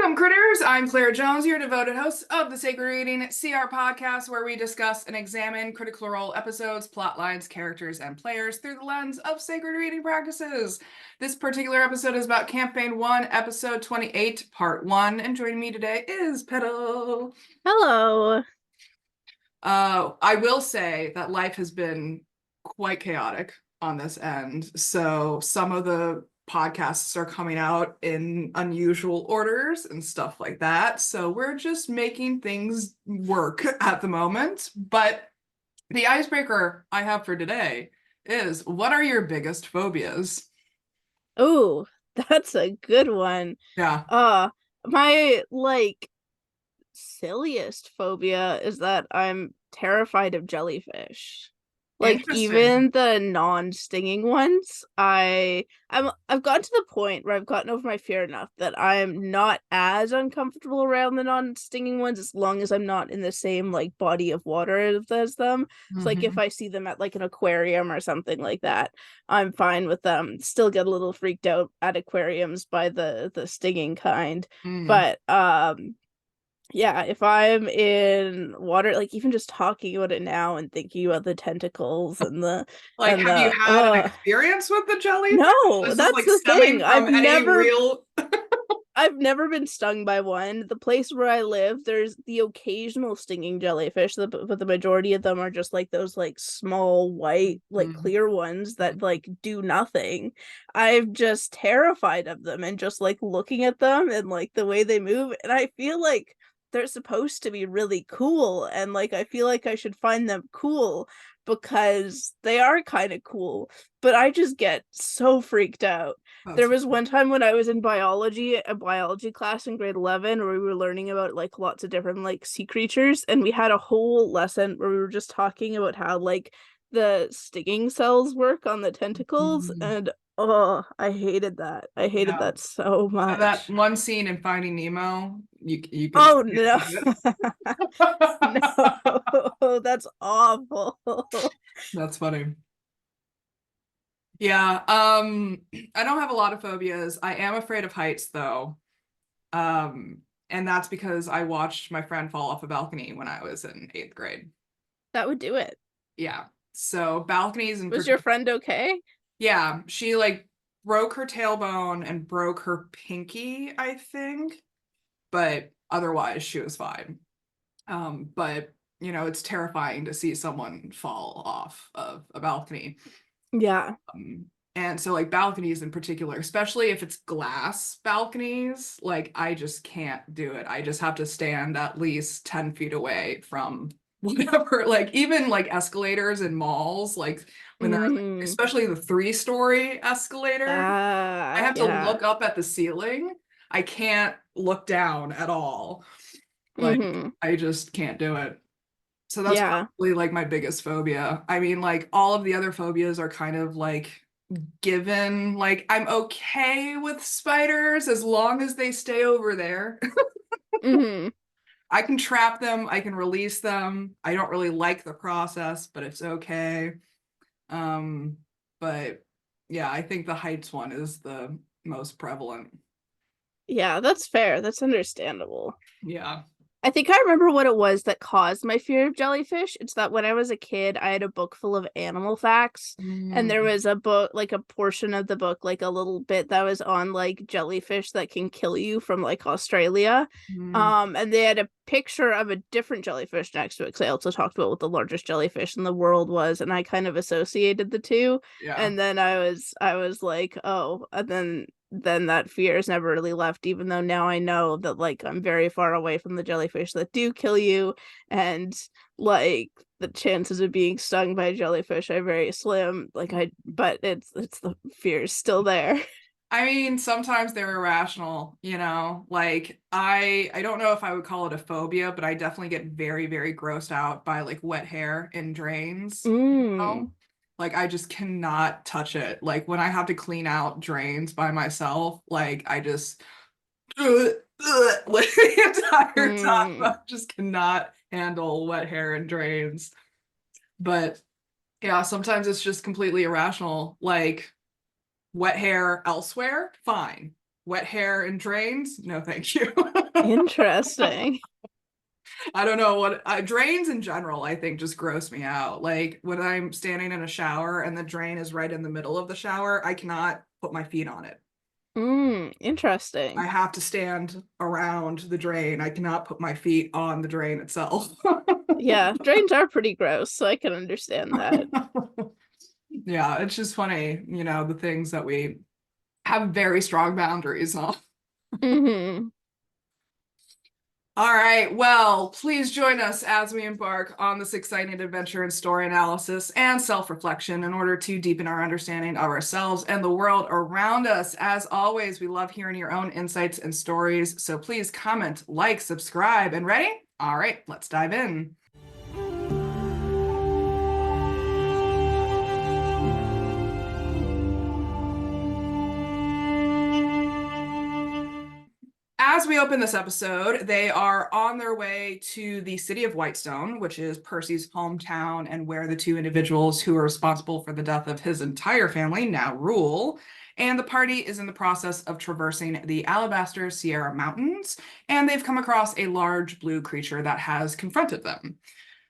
Welcome, critters! I'm Claire Jones, your devoted host of the Sacred Reading CR podcast, where we discuss and examine critical role episodes, plot lines, characters, and players through the lens of sacred reading practices. This particular episode is about Campaign 1, Episode 28, Part 1, and joining me today is Petall. Hello. I will say that life has been quite chaotic on this end, so some of the podcasts are coming out in unusual orders and stuff like that. So we're just making things work at the moment. But the icebreaker I have for today is, what are your biggest phobias? Oh, that's a good one. Yeah. My silliest phobia is that I'm terrified of jellyfish. Like Interesting. even the non-stinging ones, I've gotten to the point where I've gotten over my fear enough that I'm not as uncomfortable around the non-stinging ones as long as I'm not in the same like body of water as them. So like if Mhm. I see them at like an aquarium or something like that, I'm fine with them. Still get a little freaked out at aquariums by the stinging kind. Mm. But yeah, if I'm in water, like even just talking about it now and thinking about the tentacles and the Like, and have you the had an experience with the jellyfish? no, This is that's like the thing. stemming from any real. I've never been stung by one. The place where I live, there's the occasional stinging jellyfish, but the majority of them are just like those like small white, like Mhm. clear ones that like do nothing. I'm just terrified of them and just like looking at them and like the way they move. And I feel like they're supposed to be really cool. And like I feel like I should find them cool because they are kind of cool. But I just get so freaked out. There That's was one time when I was in a biology class in grade 11, where we were learning about like lots of different like sea creatures, and we had a whole lesson where we were just talking about how like the stinging cells work on the tentacles, Mhm. and oh, I hated that. I hated Yeah. that so So that much. one scene in Finding Nemo, you could Oh skip no. it. No, that's awful. That's funny. Yeah, I don't have a lot of phobias. I am afraid of heights though. Um, and that's because I watched my friend fall off a balcony when I was in eighth grade. That would do it. Yeah. So balconies in Was your particular, friend okay? yeah, she like broke her tailbone and broke her pinky, I think, but otherwise she was fine. But it's terrifying to see someone fall off of a balcony. Yeah. Um, and so like balconies in particular, especially if it's glass balconies, like I just can't do it. I just have to stand at least 10 feet away from whatever, like even like escalators in malls, like when they're like, Mm. especially the 3-story escalator, I have to Yeah. look up at the ceiling. I can't look down at all. Like Mm-hmm. I just can't do it. So that's Yeah. probably like my biggest phobia. I mean, like all of the other phobias are kind of like given. Like I'm okay with spiders as long as they stay over there. Mm-hmm. I can trap them, I can release them. I don't really like the process, but it's okay. Um, but yeah, I think the heights one is the most prevalent. Yeah, that's fair. That's understandable. Yeah. I think I remember what it was that caused my fear of jellyfish. It's that when I was a kid, I had a book full of animal facts, and there Mm, was a book, like a portion of the book, like a little bit that was on like jellyfish that can kill you from like Australia. mm, And they had a picture of a different jellyfish next to it because I also talked about what the largest jellyfish in the world was, and I kind of associated the two. yeah. And then I was like, oh, and then that fear has never really left, even though now I know that like I'm very far away from the jellyfish that do kill you, and like the chances of being stung by a jellyfish are very slim. But it's the fear is still there. I mean, sometimes they're irrational. Like I don't know if I would call it a phobia, but I definitely get very, very grossed out by like wet hair in drains, you Mm. know? Like I just cannot touch it. Like when I have to clean out drains by myself, like I just like the entire time Mm. I just cannot handle wet hair in drains. But yeah, sometimes it's just completely irrational. Like wet hair elsewhere, fine. Wet hair and drains? No, thank you. Interesting. I don't know what drains in general, I think just gross me out. Like when I'm standing in a shower and the drain is right in the middle of the shower, I cannot put my feet on it. Interesting. I have to stand around the drain. I cannot put my feet on the drain itself. Yeah, drains are pretty gross, so I can understand that. Yeah, it's just funny, the things that we have very strong boundaries on. Hmm. All right, well, please join us as we embark on this exciting adventure in story analysis and self-reflection in order to deepen our understanding of ourselves and the world around us. As always, we love hearing your own insights and stories, so please comment, like, subscribe, and ready? All right, let's dive in. As we open this episode, they are on their way to the city of Whitestone, which is Percy's hometown and where the two individuals who are responsible for the death of his entire family now rule. And the party is in the process of traversing the Alabaster Sierra Mountains, and they've come across a large blue creature that has confronted them.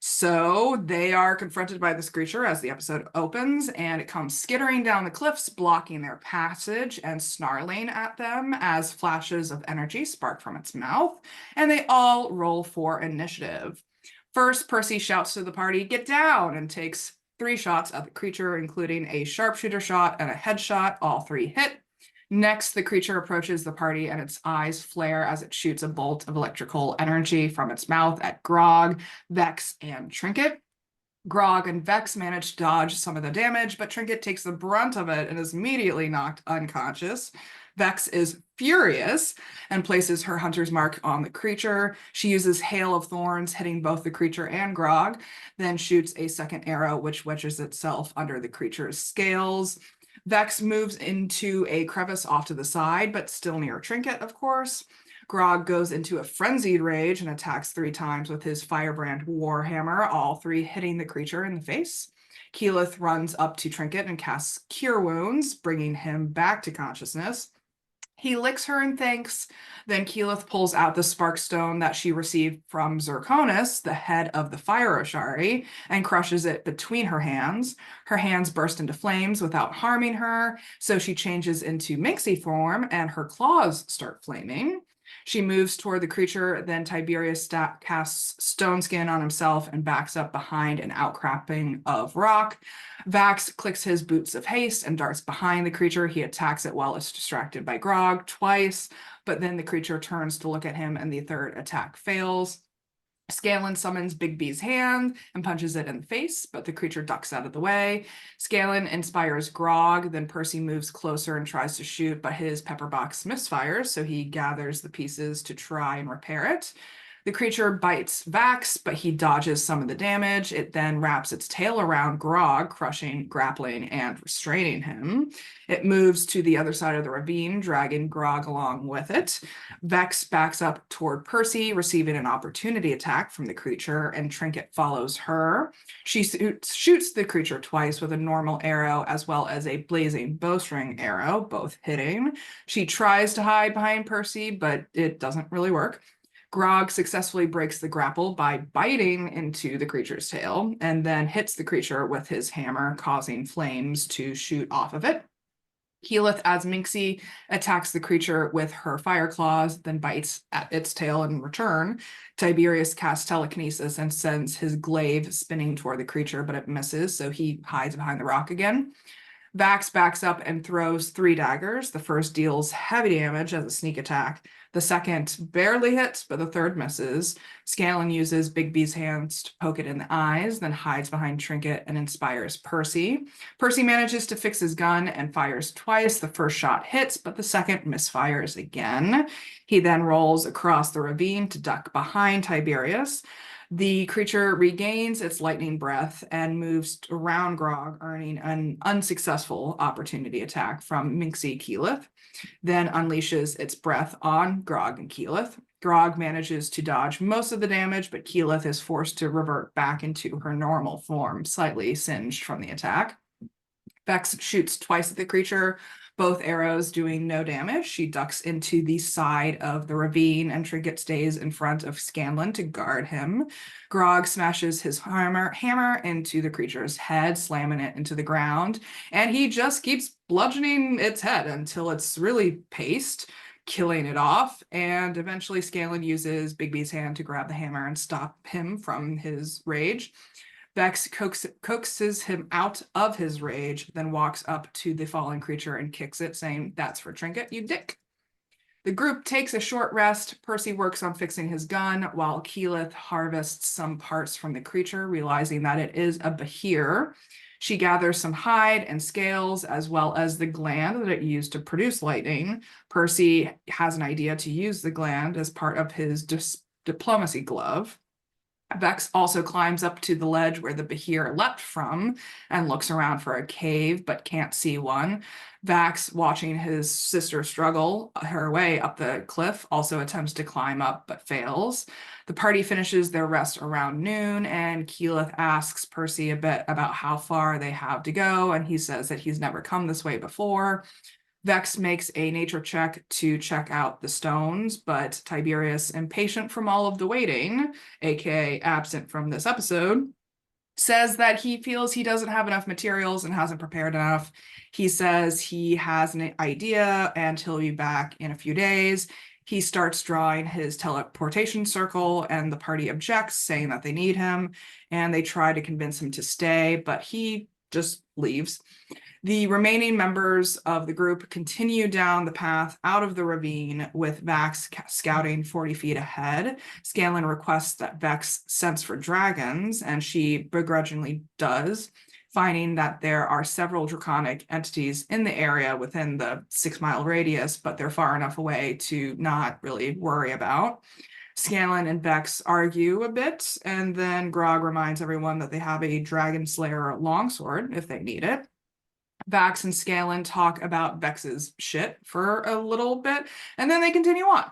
So they are confronted by this creature as the episode opens, and it comes skittering down the cliffs, blocking their passage and snarling at them as flashes of energy spark from its mouth, and they all roll for initiative. First, Percy shouts to the party, "Get down!" and takes 3 shots at the creature, including a sharpshooter shot and a headshot. All 3 hit. Next, the creature approaches the party and its eyes flare as it shoots a bolt of electrical energy from its mouth at Grog, Vex, and Trinket. Grog and Vex manage to dodge some of the damage, but Trinket takes the brunt of it and is immediately knocked unconscious. Vex is furious and places her hunter's mark on the creature. She uses Hail of Thorns, hitting both the creature and Grog, then shoots a second arrow, which wedges itself under the creature's scales. Vex moves into a crevice off to the side, but still near Trinket, of course. Grog goes into a frenzied rage and attacks 3 times with his Firebrand Warhammer, all 3 hitting the creature in the face. Keyleth runs up to Trinket and casts Cure Wounds, bringing him back to consciousness. He licks her in thanks. Then Keyleth pulls out the spark stone that she received from Zirconis, the head of the Fire Oshari, and crushes it between her hands. Her hands burst into flames without harming her, so she changes into Minxie form and her claws start flaming. She moves toward the creature, then Tiberius casts Stone Skin on himself and backs up behind an outcropping of rock. Vax clicks his Boots of Haste and darts behind the creature. He attacks it while it's distracted by Grog twice, but then the creature turns to look at him and the third attack fails. Scanlan summons Bigby's hand and punches it in the face, but the creature ducks out of the way. Scanlan inspires Grog, then Percy moves closer and tries to shoot, but his pepperbox misfires, so he gathers the pieces to try and repair it. The creature bites Vax, but he dodges some of the damage. It then wraps its tail around Grog, crushing, grappling, and restraining him. It moves to the other side of the ravine, dragging Grog along with it. Vex backs up toward Percy, receiving an opportunity attack from the creature, and Trinket follows her. She shoots the creature twice with a normal arrow as well as a blazing bowstring arrow, both hitting. She tries to hide behind Percy, but it doesn't really work. Grog successfully breaks the grapple by biting into the creature's tail and then hits the creature with his hammer, causing flames to shoot off of it. Keyleth, as Minxie, attacks the creature with her fire claws, then bites at its tail in return. Tiberius casts telekinesis and sends his glaive spinning toward the creature, but it misses, so he hides behind the rock again. Vax backs up and throws 3 daggers. The first deals heavy damage as a sneak attack. The second barely hits, but the third misses. Scanlan uses Bigby's hands to poke it in the eyes, then hides behind Trinket and inspires Percy. Percy manages to fix his gun and fires twice. The first shot hits, but the second misfires again. He then rolls across the ravine to duck behind Tiberius. The creature regains its lightning breath and moves around Grog, earning an unsuccessful opportunity attack from Minxie Keyleth, then unleashes its breath on Grog and Keyleth. Grog manages to dodge most of the damage, but Keyleth is forced to revert back into her normal form, slightly singed from the attack. Vex shoots twice at the creature, both arrows doing no damage. She ducks into the side of the ravine, and Trinket stays in front of Scanlan to guard him. Grog smashes his hammer into the creature's head, slamming it into the ground, and he just keeps bludgeoning its head until it's really paced, killing it off. And eventually Scanlan uses Bigby's hand to grab the hammer and stop him from his rage. Vex coaxes him out of his rage, then walks up to the fallen creature and kicks it, saying, "That's for Trinket, you dick." The group takes a short rest. Percy works on fixing his gun, while Keyleth harvests some parts from the creature, realizing that it is a Behir. She gathers some hide and scales, as well as the gland that it used to produce lightning. Percy has an idea to use the gland as part of his diplomacy glove. Vex also climbs up to the ledge where the Behir leapt from and looks around for a cave, but can't see one. Vax, watching his sister struggle her way up the cliff, also attempts to climb up, but fails. The party finishes their rest around noon, and Keyleth asks Percy a bit about how far they have to go, and he says that he's never come this way before. Vex makes a nature check to check out the stones, but Tiberius, impatient from all of the waiting, aka absent from this episode, says that he feels he doesn't have enough materials and hasn't prepared enough. He says he has an idea and he'll be back in a few days. He starts drawing his teleportation circle, and the party objects, saying that they need him, and they try to convince him to stay, but he just leaves. The remaining members of the group continue down the path out of the ravine, with Vax scouting 40 feet ahead. Scanlan requests that Vex sense for dragons, and she begrudgingly does, finding that there are several draconic entities in the area within the 6-mile radius, but they're far enough away to not really worry about. Scanlan and Vex argue a bit, and then Grog reminds everyone that they have a Dragon Slayer longsword if they need it. Vax and Scanlan talk about Vex's shit for a little bit, and then they continue on.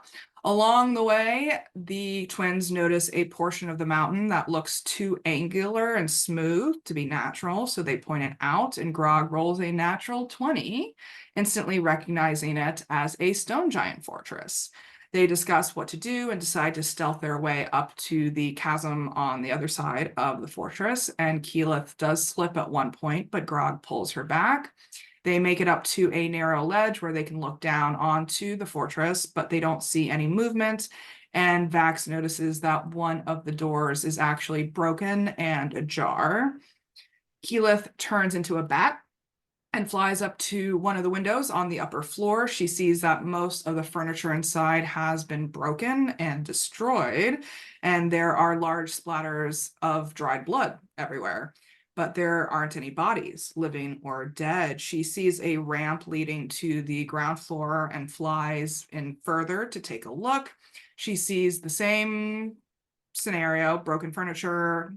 Along the way, the twins notice a portion of the mountain that looks too angular and smooth to be natural, so they point it out, and Grog rolls a natural 20, instantly recognizing it as a stone giant fortress. They discuss what to do and decide to stealth their way up to the chasm on the other side of the fortress, and Keyleth does slip at one point, but Grog pulls her back. They make it up to a narrow ledge where they can look down onto the fortress, but they don't see any movement, and Vax notices that one of the doors is actually broken and ajar. Keyleth turns into a bat and flies up to one of the windows on the upper floor. She sees that most of the furniture inside has been broken and destroyed, and there are large splatters of dried blood everywhere, but there aren't any bodies, living or dead. She sees a ramp leading to the ground floor and flies in further to take a look. She sees the same scenario: broken furniture,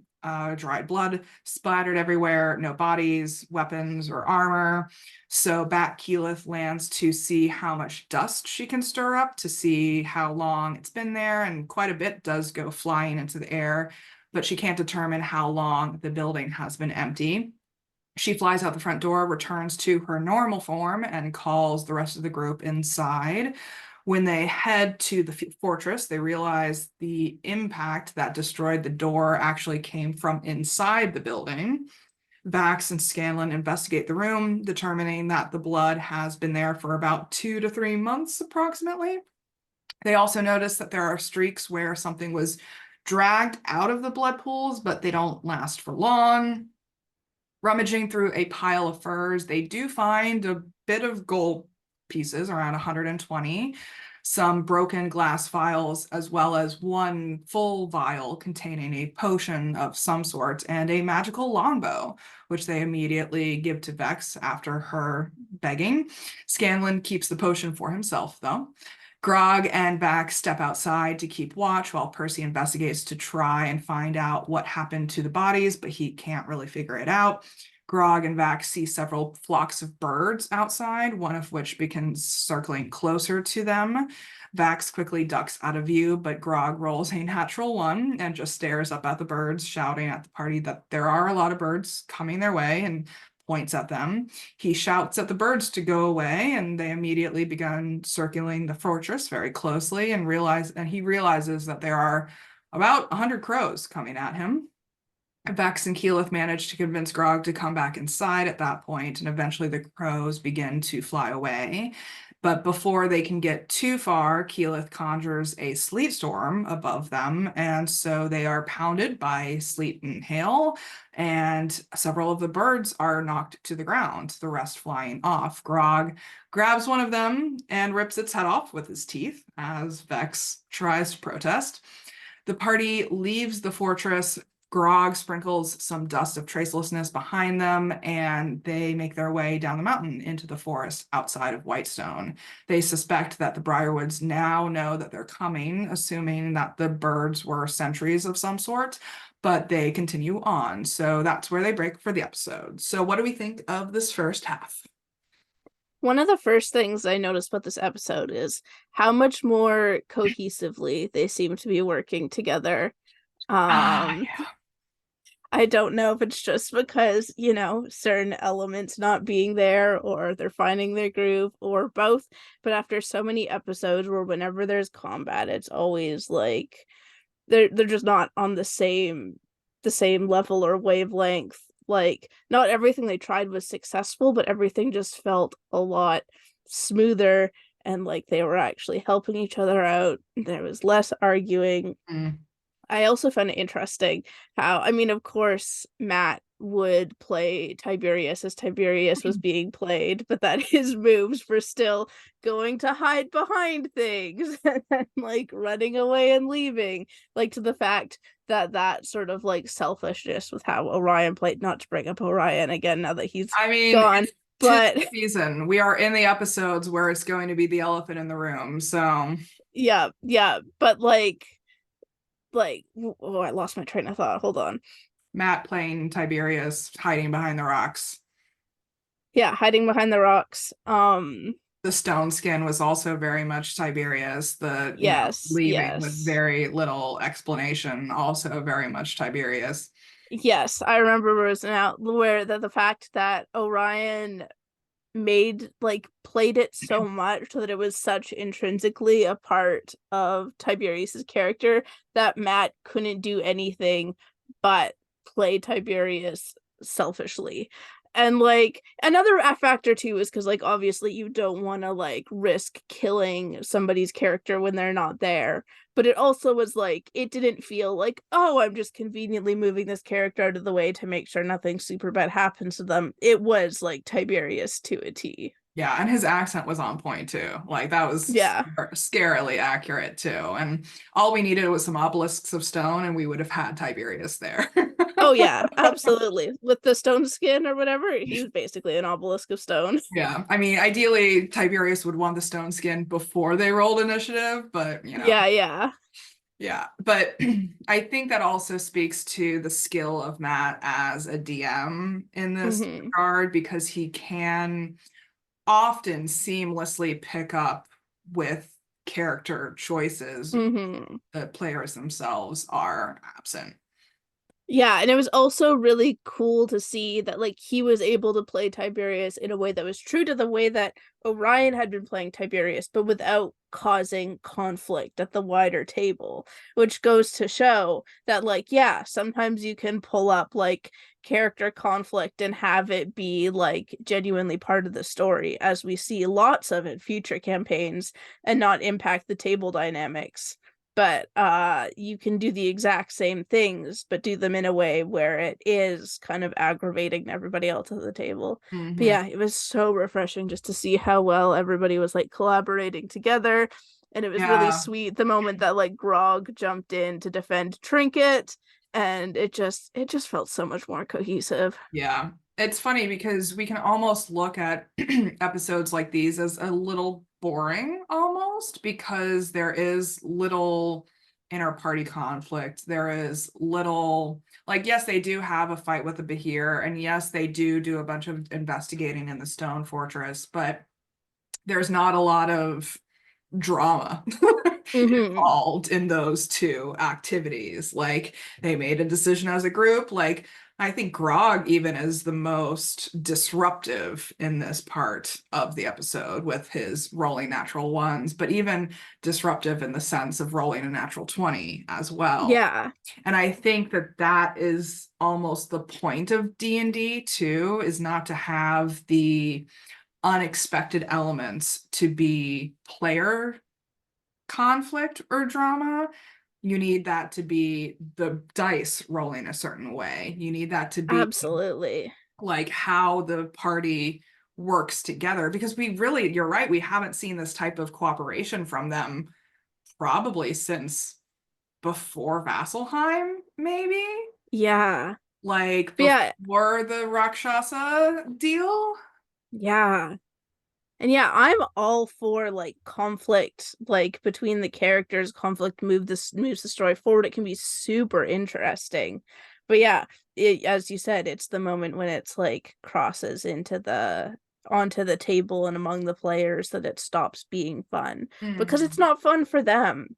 dried blood splattered everywhere, no bodies, weapons, or armor. So Bat Keyleth lands to see how much dust she can stir up, to see how long it's been there, and quite a bit does go flying into the air, but she can't determine how long the building has been empty. She flies out the front door, returns to her normal form, and calls the rest of the group inside. When they head to the fortress, they realize the impact that destroyed the door actually came from inside the building. Vax and Scanlan investigate the room, determining that the blood has been there for about 2 to 3 months approximately. They also notice that there are streaks where something was dragged out of the blood pools, but they don't last for long. Rummaging through a pile of furs, they do find a bit of gold pieces, around 120, some broken glass vials, as well as one full vial containing a potion of some sort and a magical longbow, which they immediately give to Vex after her begging. Scanlan keeps the potion for himself, though. Grog and Vax step outside to keep watch while Percy investigates to try and find out what happened to the bodies, but he can't really figure it out. Grog and Vax see several flocks of birds outside, one of which begins circling closer to them. Vax quickly ducks out of view, but Grog rolls a natural 1 and just stares up at the birds, shouting at the party that there are a lot of birds coming their way and points at them. He shouts at the birds to go away, and they immediately begin circling the fortress very closely, and he realizes that there are about 100 crows coming at him. Vex and Keyleth manage to convince Grog to come back inside at that point, and eventually the crows begin to fly away. But before they can get too far, Keyleth conjures a sleet storm above them, and so they are pounded by sleet and hail, and several of the birds are knocked to the ground, the rest flying off. Grog grabs one of them and rips its head off with his teeth as Vex tries to protest. The party leaves the fortress. Grog sprinkles some dust of tracelessness behind them, and they make their way down the mountain into the forest outside of Whitestone. They suspect that the Briarwoods now know that they're coming, assuming that the birds were sentries of some sort, but they continue on. So that's where they break for the episode. So what do we think of this first half? One of the first things I noticed about this episode is how much more cohesively they seem to be working together. Yeah. I don't know if it's just because, certain elements not being there or they're finding their groove or both. But after so many episodes where whenever there's combat, it's always like they're just not on the same level or wavelength. Like, not everything they tried was successful, but everything just felt a lot smoother, and like they were actually helping each other out. There was less arguing. I also found it interesting how, of course, Matt would play Tiberius as Tiberius was being played, but that his moves were still going to hide behind things and like running away and leaving, like to the fact that sort of like selfishness with how Orion played, not to bring up Orion again now that he's gone, It's but season. We are in the episodes where it's going to be the elephant in the room. So yeah, but oh, I lost my train of thought. Hold on. Matt playing Tiberius, hiding behind the rocks. Yeah, hiding behind the rocks. The stone skin was also very much Tiberius. The Yes, leaving with yes. very little explanation, also very much Tiberius. Yes, I remember where the fact that Orion played it so much so that it was such intrinsically a part of Tiberius's character that Matt couldn't do anything but play Tiberius selfishly. And like another factor too is because like obviously you don't want to like risk killing somebody's character when they're not there, but it also was like it didn't feel like, oh, I'm just conveniently moving this character out of the way to make sure nothing super bad happens to them. It was like Tiberius to a T. Yeah, and his accent was on point too. Like that was Yeah. scarily accurate too. And all we needed was some obelisks of stone, and we would have had Tiberius there. Oh yeah, absolutely. With the stone skin or whatever, he was basically an obelisk of stone. Yeah, I mean, ideally, Tiberius would want the stone skin before they rolled initiative, but Yeah. yeah. But I think that also speaks to the skill of Matt as a DM in this regard, because he can often seamlessly pick up with character choices. The players themselves are absent. Yeah, and it was also really cool to see that like he was able to play Tiberius in a way that was true to the way that Orion had been playing Tiberius, but without causing conflict at the wider table, which goes to show that like, yeah, sometimes you can pull up like character conflict and have it be like genuinely part of the story, as we see lots of in future campaigns, and not impact the table dynamics. But you can do the exact same things, but do them in a way where it is kind of aggravating to everybody else at the table. But yeah, it was so refreshing just to see how well everybody was like collaborating together. And it was really sweet the moment that like Grog jumped in to defend Trinket, and it just felt so much more cohesive. Yeah. It's funny because we can almost look at episodes like these as a little boring almost, because there is little inter-party conflict. There is little, like, yes, they do have a fight with the Behir, and yes, they do a bunch of investigating in the Stone Fortress, but there's not a lot of drama involved in those two activities. Like, they made a decision as a group, like, I think Grog even is the most disruptive in this part of the episode with his rolling natural ones, but even disruptive in the sense of rolling a natural 20 as well. Yeah, And I think that that is almost the point of D&D too, is not to have the unexpected elements to be player conflict or drama. You need that to be the dice rolling a certain way. You need that to be absolutely. like how the party works together, because we really, you're right, we haven't seen this type of cooperation from them probably since before Vasselheim, maybe Yeah. like But yeah, before the Rakshasa deal. yeah. And yeah, I'm all for like conflict, like between the characters, conflict moves the story forward. It can be super interesting. But yeah, as you said, it's the moment when it's like crosses into the onto the table and among the players that it stops being fun because it's Mhm. not fun for them.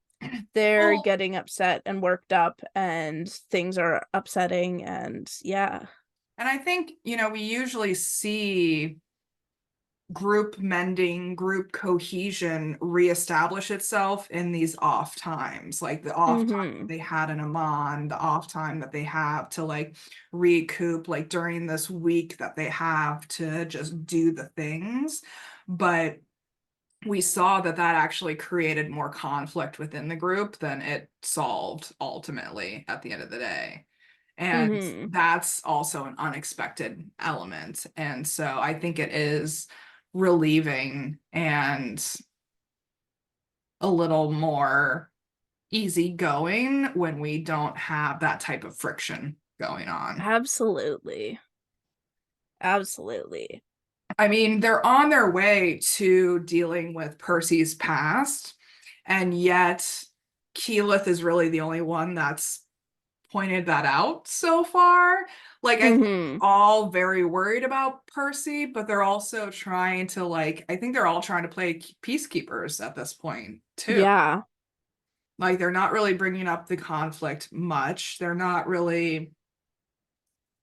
They're Well, getting upset and worked up and things are upsetting and yeah. and I think, we usually see group mending, group cohesion reestablish itself in these off times, like the off time Mhm. they had in Amman, the off time that they have to like recoup, like during this week that they have to just do the things. But we saw that that actually created more conflict within the group than it solved ultimately at the end of the day. And Mhm. that's also an unexpected element. And so I think it is relieving and a little more easygoing when we don't have that type of friction going on. Absolutely. Absolutely. I mean, they're on their way to dealing with Percy's past, and yet Keyleth is really the only one that's pointed that out so far. Like, I think Mhm. all very worried about Percy, but they're also trying to like, I think they're all trying to play peacekeepers at this point too. Yeah. Like, they're not really bringing up the conflict much. They're not really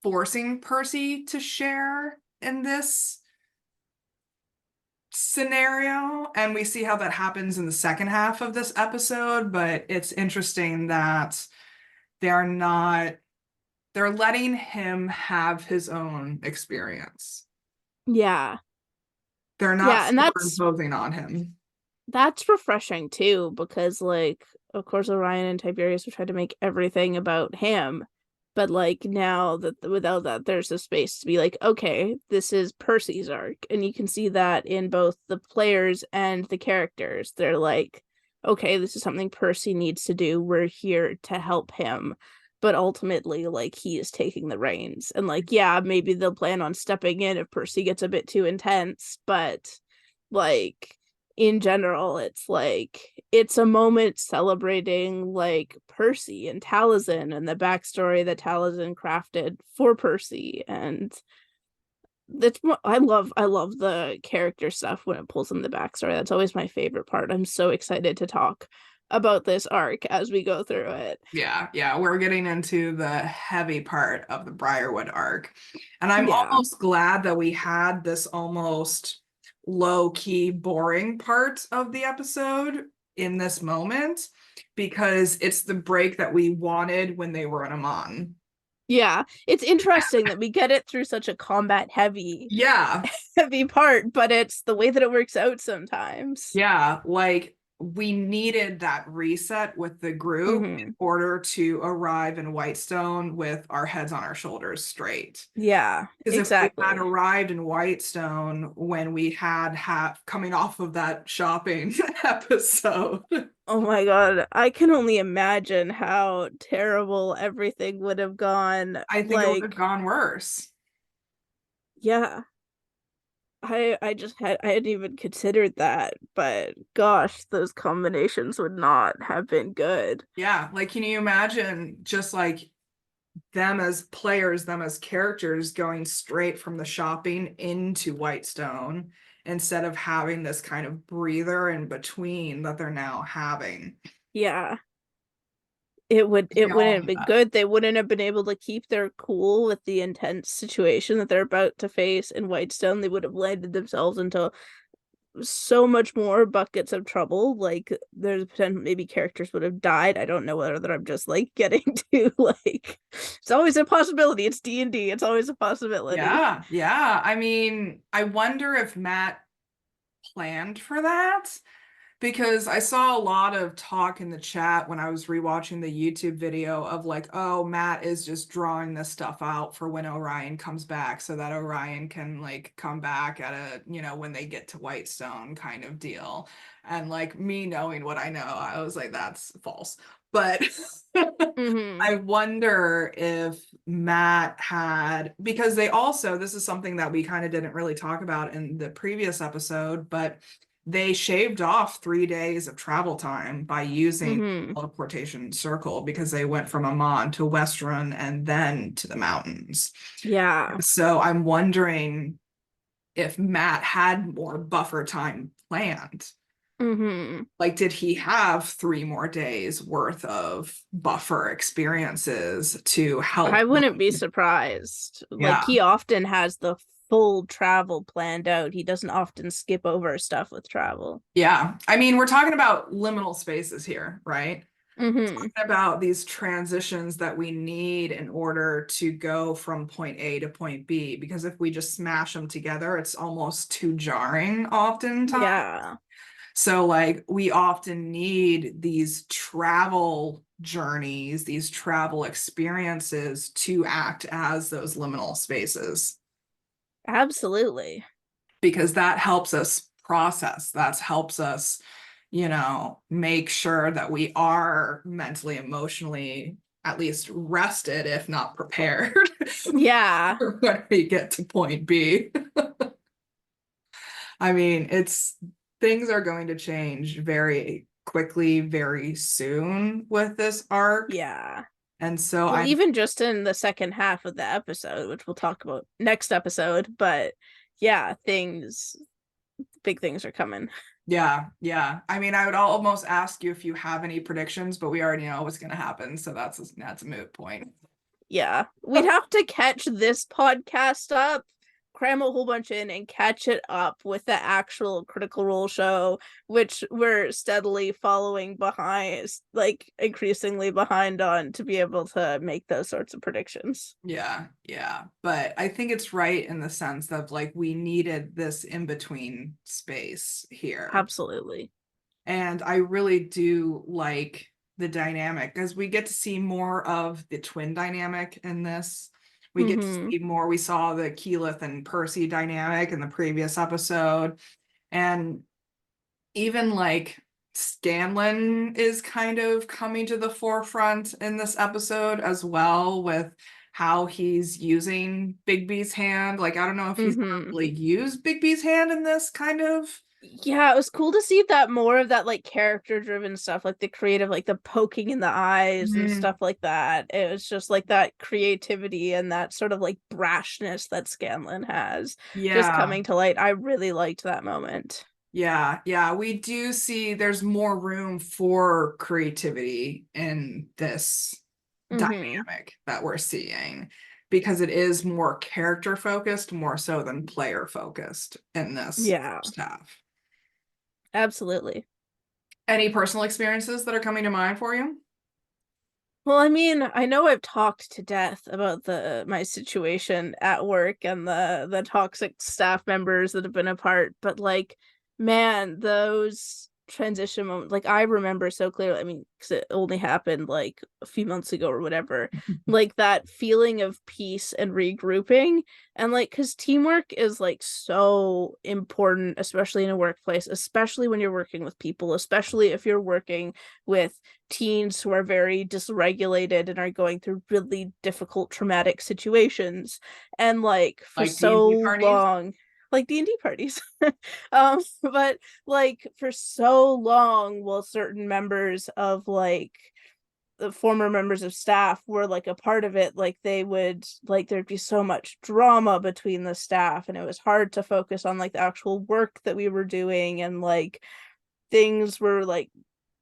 forcing Percy to share in this scenario, and we see how that happens in the second half of this episode. But it's interesting that they're not, they're letting him have his own experience. Yeah. They're not Yeah, and that's superimposing on him. that's refreshing too because like of course Orion and Tiberius have tried to make everything about him. But like now that without that there's a space to be like, okay, this is Percy's arc. And you can see that in both the players and the characters. They're like, okay, this is something Percy needs to do. We're here to help him. But ultimately, like he is taking the reins. And like, yeah, maybe they'll plan on stepping in if Percy gets a bit too intense, but like in general, it's like it's a moment celebrating like Percy and Taliesin and the backstory that Taliesin crafted for Percy. And that's what I love the character stuff when it pulls in the backstory. That's always my favorite part. I'm so excited to talk about this arc as we go through it. Yeah, we're getting into the heavy part of the Briarwood arc. And I'm Yeah. almost glad that we had this almost low-key boring part of the episode in this moment, because it's the break that we wanted when they were in Amman. Yeah. It's interesting that we get it through such a combat heavy Yeah, heavy part, but it's the way that it works out sometimes. yeah, like we needed that reset with the group in Hmm. order to arrive in Whitestone with our heads on our shoulders straight. Yeah, Because if we had exactly. arrived in Whitestone when we had coming off of that shopping episode, Oh my God. I can only imagine how terrible everything would have gone. I think it would have Like, gone worse. yeah, I hadn't even considered that, but gosh, those combinations would not have been good. Yeah, like can you imagine just like them as players, them as characters going straight from the shopping into Whitestone instead of having this kind of breather in between that they're now having. Yeah. it We wouldn't all have knew been that. good. They wouldn't have been able to keep their cool with the intense situation that they're about to face in Whitestone. They would have landed themselves into so much more buckets of trouble. Like there's potential maybe characters would have died. I don't know whether I'm just like getting to like it's always a possibility. It's D&D. It's always a possibility. Yeah, yeah. I mean, I wonder if Matt planned for that because I saw a lot of talk in the chat when I was rewatching the YouTube video of like, oh, Matt is just drawing this stuff out for when Orion comes back so that Orion can like come back at a, when they get to Whitestone kind of deal. And like me knowing what I know, I was like, that's false. But Mm-hmm. I wonder if Matt had, because they also, this is something that we kind of didn't really talk about in the previous episode, but they shaved off 3 days of travel time by using Mm-hmm. teleportation circle because they went from Amon to Westruun and then to the mountains. Yeah. So I'm wondering if Matt had more buffer time planned. Mm-hmm. Like, did he have 3 more days worth of buffer experiences to help I wouldn't be them? surprised. Like Yeah. he often has the full travel planned out. He doesn't often skip over stuff with travel. Yeah. I mean, we're talking about liminal spaces here, right? Mm-hmm. Talking about these transitions that we need in order to go from point A to point B, because if we just smash them together, it's almost too jarring oftentimes. Yeah. So, like, we often need these travel journeys, these travel experiences to act as those liminal spaces, Absolutely. because that helps us process, that helps us, make sure that we are mentally, emotionally, at least rested, if not prepared, Yeah. when we get to point B. I mean, things are going to change very quickly, very soon with this arc. Yeah. And so Well, even just in the second half of the episode, which we'll talk about next episode, but yeah, big things are coming. yeah, yeah. I mean, I would almost ask you if you have any predictions, but we already know what's going to happen. So that's a moot point. Yeah. We'd have to catch this podcast up, cram a whole bunch in, and catch it up with the actual Critical Role show, which we're steadily following behind, like increasingly behind on to be able to make those sorts of predictions. Yeah, yeah. But I think it's right in the sense of like we needed this in between space here. Absolutely. And I really do like the dynamic because we get to see more of the twin dynamic in this. We get to Mm-hmm. see more. We saw the Keyleth and Percy dynamic in the previous episode. And even like Scanlan is kind of coming to the forefront in this episode as well, with how he's using Bigby's hand. Like, I don't know if he's Mm-hmm. really used Bigby's hand in this kind of. Yeah, it was cool to see that more of that like character driven stuff, like the creative, like the poking in the eyes and Mhm. stuff like that. It was just like that creativity and that sort of like brashness that Scanlan has just Yeah. coming to light. I really liked that moment. Yeah, yeah, we do see there's more room for creativity in this Mm-hmm. dynamic that we're seeing because it is more character focused, more so than player focused in this Yeah, first half. absolutely. Any personal experiences that are coming to mind for you? Well, I mean, I know I've talked to death about my situation at work and the toxic staff members that have been apart, but like, man, those transition moments, like I remember so clearly. I mean, because it only happened like a few months ago or whatever. Like that feeling of peace and regrouping, and like, because teamwork is like so important, especially in a workplace, especially when you're working with people, especially if you're working with teens who are very dysregulated and are going through really difficult traumatic situations, and like for Like D&D so parties? long, like D&D parties. But like for so long, while certain members of like the former members of staff were like a part of it, like they would, like there'd be so much drama between the staff and it was hard to focus on like the actual work that we were doing, and like things were like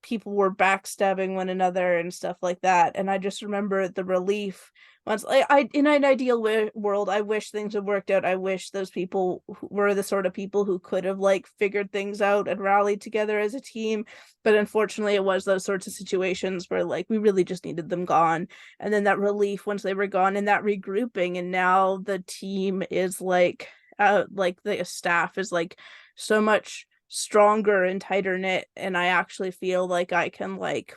people were backstabbing one another and stuff like that. And I just remember the relief once I in an ideal world, I wish things had worked out. I wish those people were the sort of people who could have like figured things out and rallied together as a team. But unfortunately, it was those sorts of situations where like we really just needed them gone. And then that relief once they were gone and that regrouping. And now the team is like the staff is like so much stronger and tighter knit, and I actually feel like I can like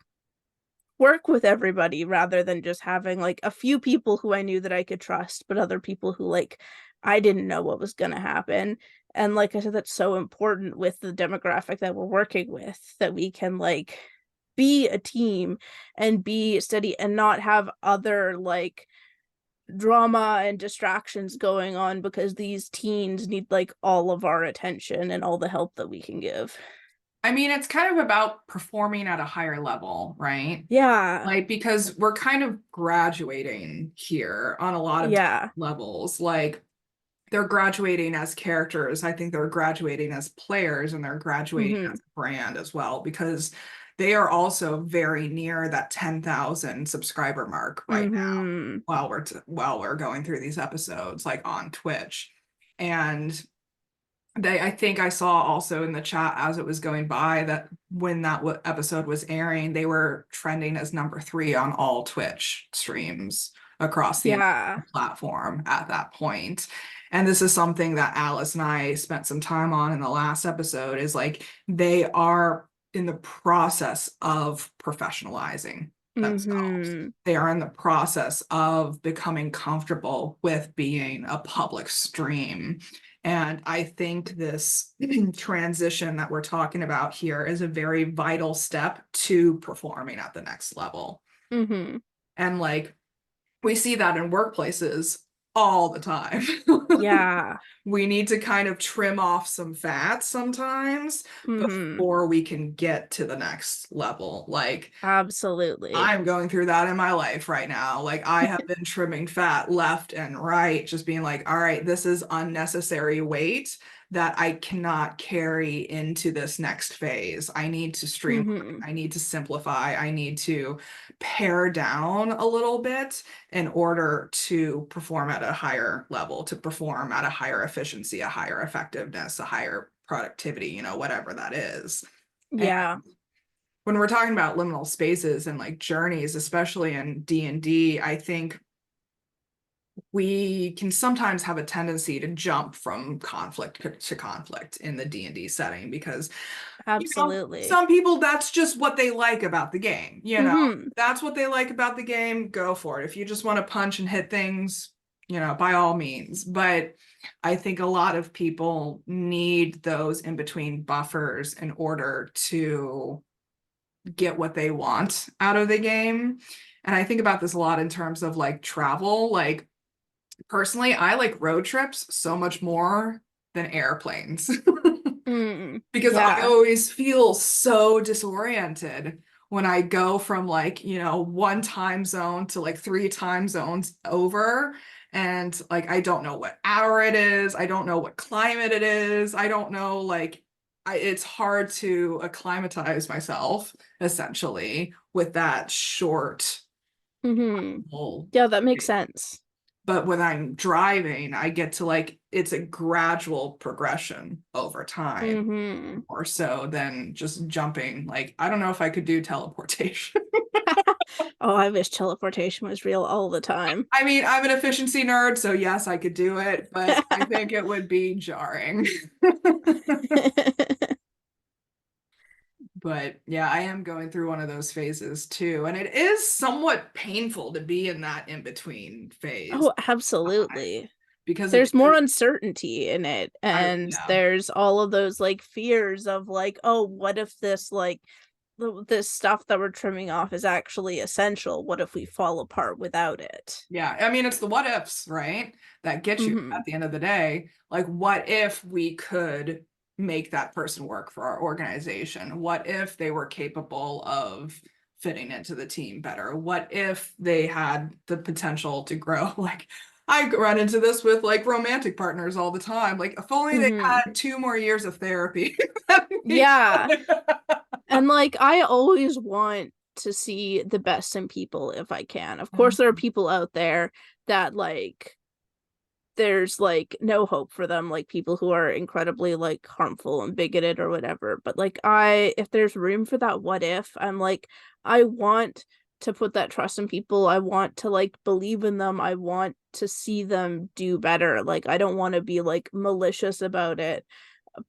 work with everybody rather than just having like a few people who I knew that I could trust, but other people who like I didn't know what was going to happen. And like I said, that's so important with the demographic that we're working with, that we can like be a team and be steady and not have other like drama and distractions going on, because these teens need like all of our attention and all the help that we can give. I mean, it's kind of about performing at a higher level, right? Yeah. Like, because we're kind of graduating here on a lot of Yeah. levels. Like, they're graduating as characters. I think they're graduating as players, and they're graduating Mm-hmm. as a brand as well, because they are also very near that 10,000 subscriber mark right now Mm-hmm. while we're going through these episodes, like on Twitch. And I think I saw also in the chat as it was going by that when that episode was airing, they were trending as number 3 on all Twitch streams across the Yeah. entire platform at that point. And this is something that Alice and I spent some time on in the last episode, is like they are in the process of professionalizing themselves. Mm-hmm. They are in the process of becoming comfortable with being a public stream. And I think this transition that we're talking about here is a very vital step to performing at the next level. Mm-hmm. And like, we see that in workplaces all the time. Yeah. We need to kind of trim off some fat sometimes Mm-hmm. before we can get to the next level. Like, Absolutely. I'm going through that in my life right now. Like, I have been trimming fat left and right, just being like, all right, this is unnecessary weight that I cannot carry into this next phase. I need to streamline. Mm-hmm. I need to simplify. I need to pare down a little bit in order to perform at a higher level, to perform at a higher efficiency, a higher effectiveness, a higher productivity, whatever that is. And Yeah. when we're talking about liminal spaces and like journeys, especially in D&D, I think we can sometimes have a tendency to jump from conflict to conflict in the D&D setting, because Absolutely. some people, that's just what they like about the game. Mm-hmm. That's what they like about the game. Go for it. If you just want to punch and hit things, by all means. But I think a lot of people need those in between buffers in order to get what they want out of the game. And I think about this a lot in terms of like travel. Like, personally, I like road trips so much more than airplanes. Mm. Because I Yeah. always feel so disoriented when I go from like, one time zone to like 3 time zones over. And like, I don't know what hour it is. I don't know what climate it is. I don't know, like, it's hard to acclimatize myself essentially with that short. Mm-hmm. Well, Yeah, that makes sense. but when I'm driving, I get to like, it's a gradual progression over time, Mm-hmm. more so than just jumping. Like, I don't know if I could do teleportation. Oh, I wish teleportation was real all the time. I mean, I'm an efficiency nerd, so yes, I could do it, but I think it would be jarring. But yeah, I am going through one of those phases too. And it is somewhat painful to be in that in-between phase, Oh, absolutely. because it There's more is, uncertainty in it, and yeah. there's all of those like fears of like, oh, what if this like this stuff that we're trimming off is actually essential? What if we fall apart without it? Yeah, I mean, it's the what ifs, right? That get you Mm-hmm. at the end of the day. Like, what if we could make that person work for our organization? What if they were capable of fitting into the team better? What if they had the potential to grow? Like, I run into this with like romantic partners all the time. Like, if only they Mm-hmm. had 2 more years of therapy. Yeah. And like I always want to see the best in people if I can. Of course, there are people out there that like there's like no hope for them, like people who are incredibly like harmful and bigoted or whatever. But like if there's room for that what if, I'm like, I want to put that trust in people. I want to like believe in them. I want to see them do better. Like I don't want to be like malicious about it,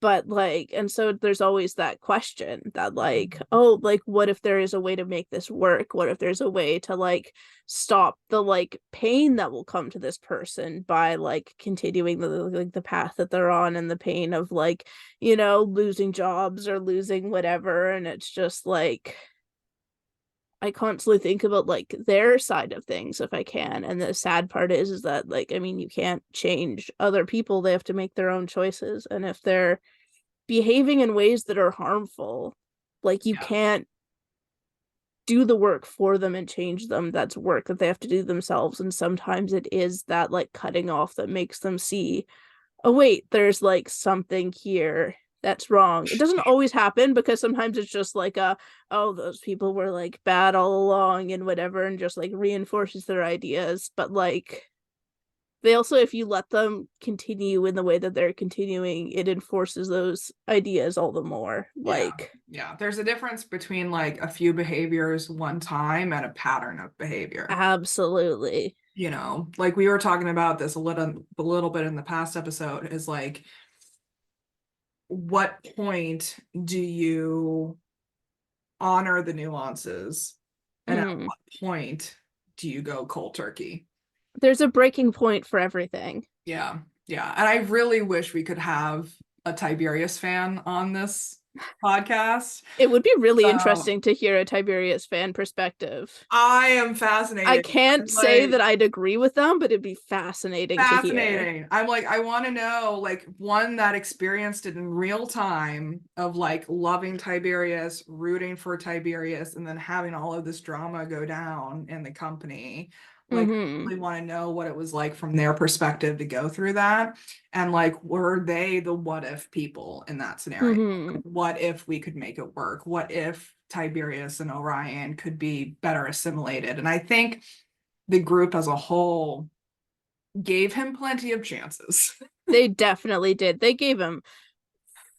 but like, and so there's always that question that like, oh, like what if there is a way to make this work? What if there's a way to like stop the like pain that will come to this person by like continuing the path that they're on, and the pain of like, you know, losing jobs or losing whatever. And it's just like I constantly think about like their side of things if I can. And the sad part is that like, I mean, you can't change other people. They have to make their own choices. And if they're behaving in ways that are harmful, like you Yeah. can't do the work for them and change them. That's work that they have to do themselves. And sometimes it is that like cutting off that makes them see, oh wait, there's like something here that's wrong. It doesn't always happen, because sometimes it's just like oh, those people were like bad all along and whatever, and just like reinforces their ideas. But like they also, if you let them continue in the way that they're continuing, it enforces those ideas all the more. Like Yeah, there's a difference between like a few behaviors one time and a pattern of behavior. absolutely. You know, like we were talking about this a little bit in the past episode, is like, what point do you honor the nuances, and at Mm. what point do you go cold turkey? There's a breaking point for everything. Yeah, yeah. And I really wish we could have a Tiberius fan on this podcast. It would be really So interesting to hear a Tiberius fan perspective. I am I fascinated. can't I'm say like, that I'd agree with them, but it'd be fascinating to hear. fascinating. I'm like, I want to know, like, one that experienced it in real time, of like loving Tiberius, rooting for Tiberius, and then having all of this drama go down in the company. Like, I Mm-hmm. really want to know what it was like from their perspective to go through that. And like, were they the what if people in that scenario? Mm-hmm. What if we could make it work? What if Tiberius and Orion could be better assimilated? And I think the group as a whole gave him plenty of chances. They definitely did. They gave him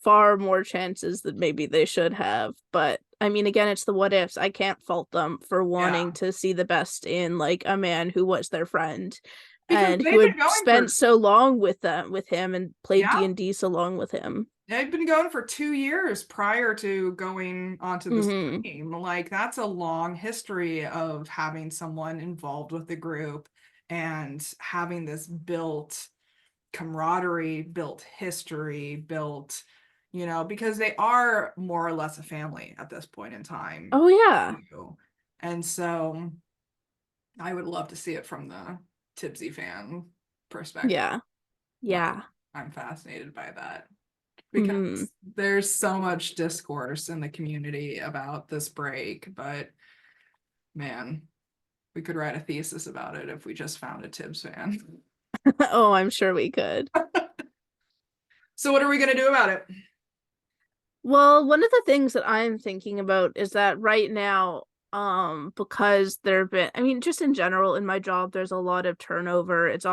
far more chances than maybe they should have. But I mean, again, it's the what ifs. I can't fault them for wanting Yeah, to see the best in like a man who was their friend because and who they've had been going spent for, so long with him and played yeah, D&D so long with him. they've been going for 2 years prior to going onto the Mm-hmm. stream. Like, that's a long history of having someone involved with the group and having this built camaraderie, built history, built, because they are more or less a family at this point in time. Oh yeah. And so I would love to see it from the Tipsy fan perspective. Yeah. Like, Yeah. I'm fascinated by that Mm-hmm. because there's so much discourse in the community about this break, but man, we could write a thesis about it if we just found a Tibbs fan. Oh, I'm sure we could. So what are we gonna do about it? Well, one of the things that I'm thinking about is that right now, because there have been, I mean, just in general in my job, there's a lot of turnover. There's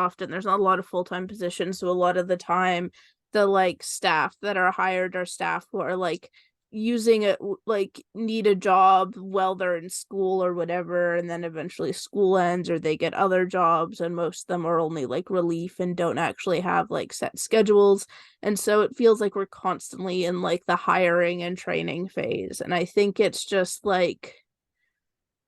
not a lot of full-time positions. So a lot of the time, the like staff that are hired are staff who are like using it, like need a job while they're in school or whatever. And then eventually school ends or they get other jobs. And most of them are only like relief and don't actually have like set schedules. And so it feels like we're constantly in like the hiring and training phase. And I think it's just like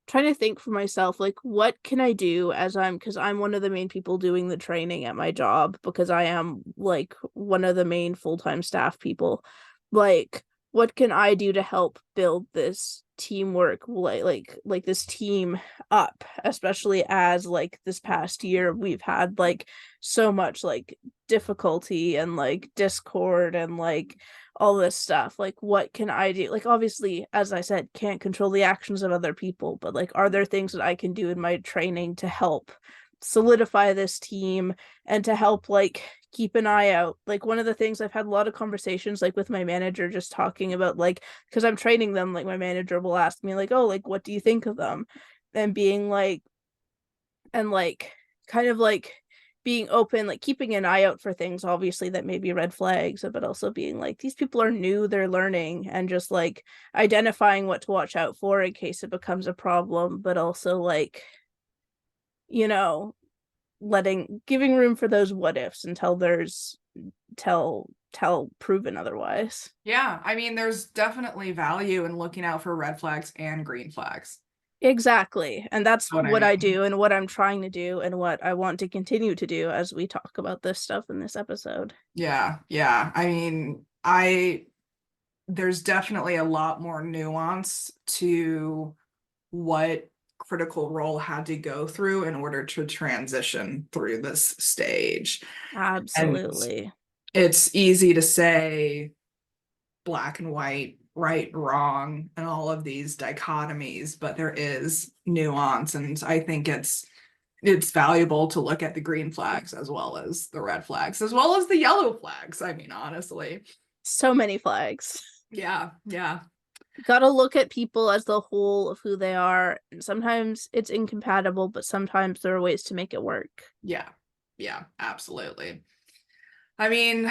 trying to think for myself, like, what can I do because I'm one of the main people doing the training at my job because I am like one of the main full-time staff people. Like, what can I do to help build this teamwork, like this team up, especially as like this past year we've had like so much like difficulty and like discord and like all this stuff. Like, what can I do? Like, obviously, as I said, can't control the actions of other people, but like, are there things that I can do in my training to help solidify this team and to help like keep an eye out. Like one of the things I've had a lot of conversations like with my manager just talking about like because I'm training them, like my manager will ask me like, oh, like what do you think of them? And being like and like kind of like being open, like keeping an eye out for things obviously that may be red flags, but also being like these people are new, they're learning, and just like identifying what to watch out for in case it becomes a problem, but also like, you know, giving room for those what ifs until there's tell proven otherwise. Yeah, I mean, there's definitely value in looking out for red flags and green flags. Exactly. And that's What I what I mean. do and what I'm trying to do and what I want to continue to do as we talk about this stuff in this episode. Yeah, yeah. I mean, there's definitely a lot more nuance to what Critical Role had to go through in order to transition through this stage. And Absolutely. it's easy to say black and white, right, wrong, and all of these dichotomies, but there is nuance, and I think it's valuable to look at the green flags as well as the red flags, as well as the yellow flags. I mean, honestly. So many flags. Yeah, yeah. Gotta look at people as the whole of who they are. And sometimes it's incompatible, but sometimes there are ways to make it work. Yeah. Yeah, absolutely. I mean,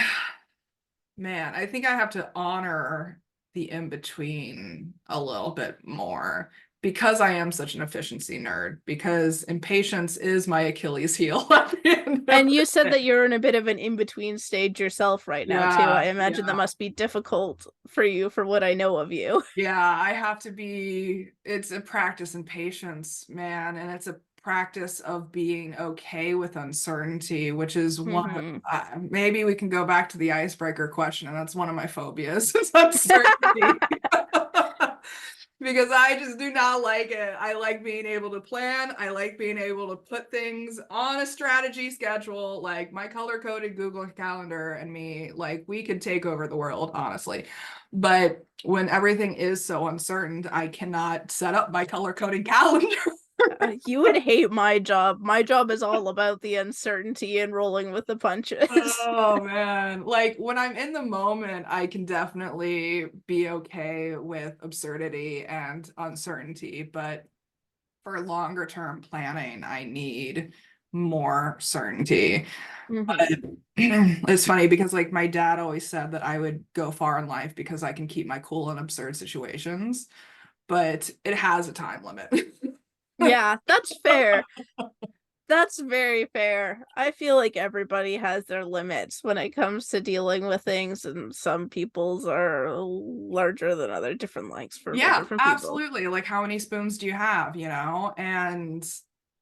man, I think I have to honor the in-between a little bit more because I am such an efficiency nerd, because impatience is my Achilles heel at the end of And you the said day. that you're in a bit of an in-between stage yourself right now, too. I Yeah, imagine that yeah. must be difficult for you for what I know of you. Yeah, I have to be, it's a practice in patience, man, and it's a practice of being okay with uncertainty, which is one, Hmm. maybe we can go back to the icebreaker question, and that's one of my phobias, is uncertainty. Because I just do not like it. I like being able to plan. I like being able to put things on a strategy schedule, like my color-coded Google Calendar and me, like we could take over the world, honestly. But when everything is so uncertain, I cannot set up my color-coded calendar. You would hate my job. My job is all about the uncertainty and rolling with the punches. Oh man. Like when I'm in the moment, I can definitely be okay with absurdity and uncertainty, but for longer term planning, I need more certainty. But Hmm. it's funny because like my dad always said that I would go far in life because I can keep my cool in absurd situations, but it has a time limit. Yeah, that's fair. That's very fair. I feel like everybody has their limits when it comes to dealing with things, and some people's are larger than other different lengths for Yeah, different people. absolutely. Like how many spoons do you have, And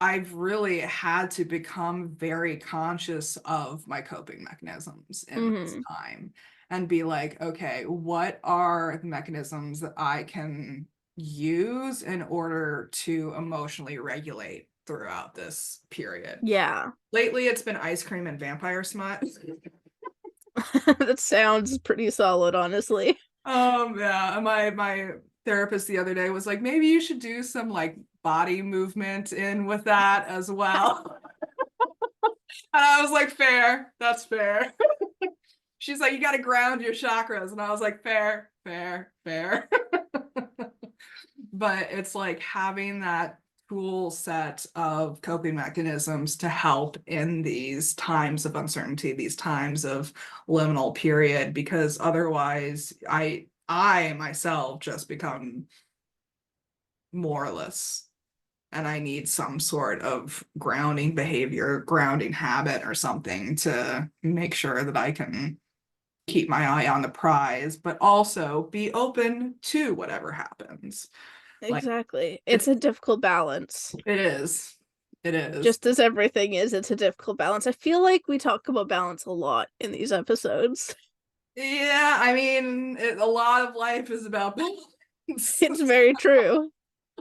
I've really had to become very conscious of my coping mechanisms in this Hmm. time and be like, okay, what are the mechanisms that I can use in order to emotionally regulate throughout this period? Yeah. Lately, it's been ice cream and vampire smut. That sounds pretty solid, honestly. Yeah, my therapist the other day was like, maybe you should do some like body movement in with that as well. And I was like, fair, that's fair. She's like, you got to ground your chakras. And I was like, fair, fair, fair. But it's like having that tool set of coping mechanisms to help in these times of uncertainty, these times of liminal period, because otherwise I myself just become moralist, and I need some sort of grounding behavior, grounding habit or something to make sure that I can keep my eye on the prize, but also be open to whatever happens. Like Exactly. It's it's a difficult balance. it is. It is. Just as everything is, it's a difficult balance. I feel like we talk about balance a lot in these episodes. Yeah, I mean, a lot of life is about balance. It's very true.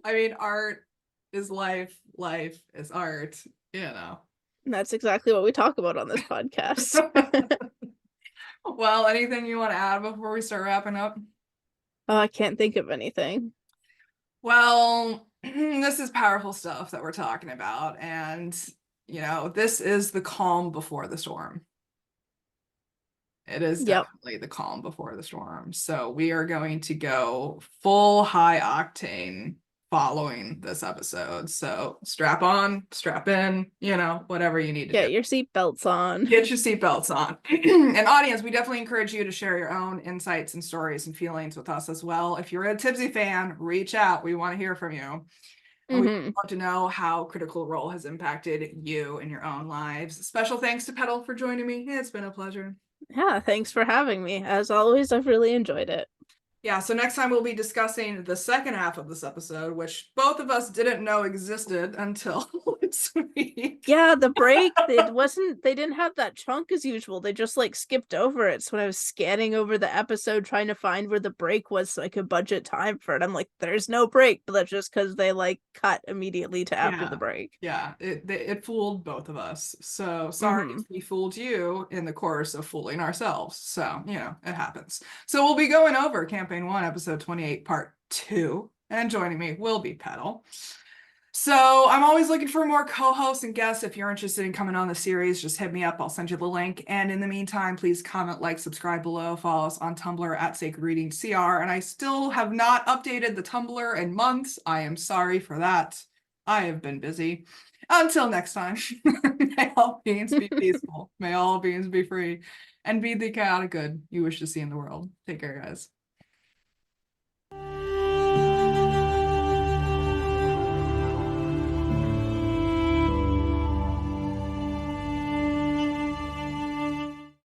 I mean, art is life, life is art. And that's exactly what we talk about on this podcast. Well, anything you want to add before we start wrapping up? Oh, I can't think of anything. Well, this is powerful stuff that we're talking about, and you know, this is the calm before the storm. It is Yep. definitely the calm before the storm. So we are going to go full high octane following this episode. So strap on, strap in, you know, whatever you need to do. Get your seatbelts on. Get your seatbelts on. And audience, we definitely encourage you to share your own insights and stories and feelings with us as well. If you're a Tipsy fan, reach out. We want to hear from you. And we'd love to know how Critical Role has impacted you in your own lives. Special thanks to Petall for joining me. It's been a pleasure. Yeah, thanks for having me. As always, I've really enjoyed it. Yeah, so next time we'll be discussing the second half of this episode, which both of us didn't know existed until this week. Yeah, the break, they didn't have that chunk as usual. They just like skipped over it. So when I was scanning over the episode trying to find where the break was so I could budget time for it, I'm like, there's no break, but that's just because they like cut immediately to after the break. Yeah, it fooled both of us. So sorry if we fooled you in the course of fooling ourselves. So, you know, it happens. So we'll be going over Campaign 1, Episode 28, Part 2. And joining me will be Petall. So I'm always looking for more co-hosts and guests. If you're interested in coming on the series, just hit me up. I'll send you the link. And in the meantime, please comment, like, subscribe below. Follow us on Tumblr at Sacred Reading CR. And I still have not updated the Tumblr in months. I am sorry for that. I have been busy. Until next time, may all beings be peaceful. May all beings be free. And be the chaotic good you wish to see in the world. Take care, guys.